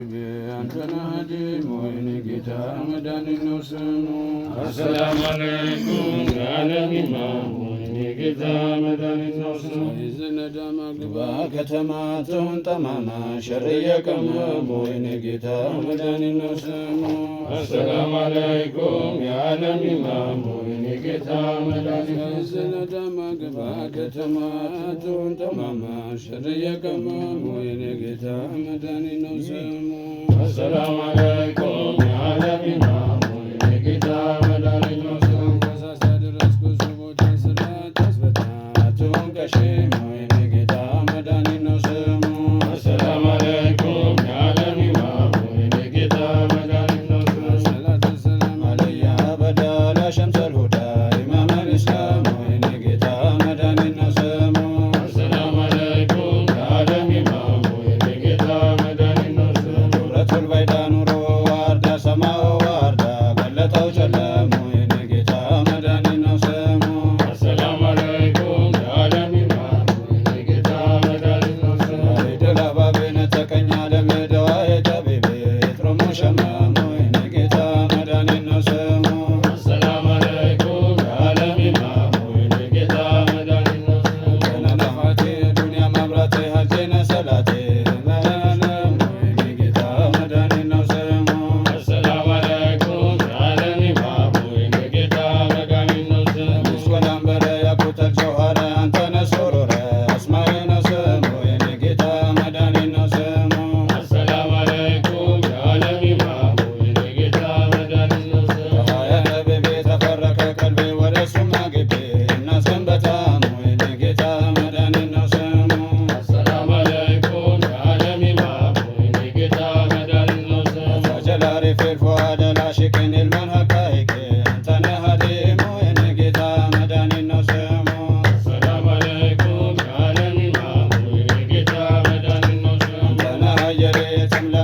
አንተና ሀዲም ወይን ጌታ መድኃኒት ነው ስሙ። አሰላሙ አለይኩም የዓለም ኢማም ወይን ጌታ መድኃኒት ነው ስሙ። ይዝነዳማ ግባ ከተማ ተውን ጠማማ ሸር የቀመም ወይን ጌታ መድኃኒት ነው ስሙ። አሰላሙ አለይኩም የዓለም ኢማም ወይን ጌታ መድኃኒት ነው ስሙ። ይዝነዳማ ግባ ከተማ ተውን ጠማማ ሸር የቀመም ወይን ጌታ መድኃኒት ነው ስሙ። አሰላሙ አለይኩም የዓለም ኢማም ወይን ጌታ መድኃኒት ነው ስሙ። ከሳሳ ድረስ ብዙ ቦታ ስራት አስበታቱን ቀሽም ወይን ጌታ መድኃኒት ነው ስሙ። አሰላሙ አለይኩም የዓለም ኢማም ወይን ጌታ መድኃኒት ነው ስሙ። ሰላት ሰላም አለያ በዳላ ሸምሰል ሁዳ ኢማም አልእስላም ወይን ጌታ መድኃኒት ነው ስሙ። አሰላሙ አለይኩም የዓለም ኢማም ወይን ጌታ መድኃኒት ነው ስሙ። ኑረቱል በይዳ ኑሮ ዋርዳ ሰማው ዋርዳ ገለጠው ጨለም ወይን ጌታ መድኃኒት ነው ስሙ። አሰላሙ አለይኩም የዓለም ኢማም ወይን ጌታ መድኃኒት ነው ስሙ። አይደል አባቤነ ተቀኛ ለምደዋ የጠቢብ የጥሩሙ ሸማም ወይን ጌታ መድኃኒት ነው ስሙ። አሰላሙ አለይኩም የዓለም ኢማም ወይን ጌታ መድኃኒት ነው ስሙ። ከነነፋቴ ዱንያ መብራቴ ሀጄነ ሰላቴ መለም ወይን ጌታ መድኃኒት ነው ስሙ። አሰላሙ አለይኩም የዓለም ኢማም ወይን ጌታ መድኃኒት ነው ስሙ። ምስወላም በረ ያቁተል ጀውሃረ አንተነ ሶሮረ አስማዬ ነው ስሙ ወይን ጌታ መድኃኒት ነው ስሙ። አሰላሙ አለይኩም የዓለም ኢማም ወይን ጌታ መድኃኒት ነው ስሙ። ሀያ ነብቤ ተፈረከ ቀልቤ ወደ እሱማ ግቤ እናሰንበታም ወይን ጌታ መድኃኒት ነው ስሙ። አሰላሙ አለይኩም የዓለም ኢማም ወይን ጌታ መድኃኒት ነው ስሙ። ፈጀላሪ ፊልፎ አደላ ሽቅን ኢልመን ሀቃይቅ አንተነ ሀዲም ወይን ጌታ መድኃኒት ነው ስሙ። አሰላሙ አለይኩም የዓለም ኢማም ወይን ጌታ መድኃኒት ነው ስሙ። አንተነ ሀየሬ ትምላ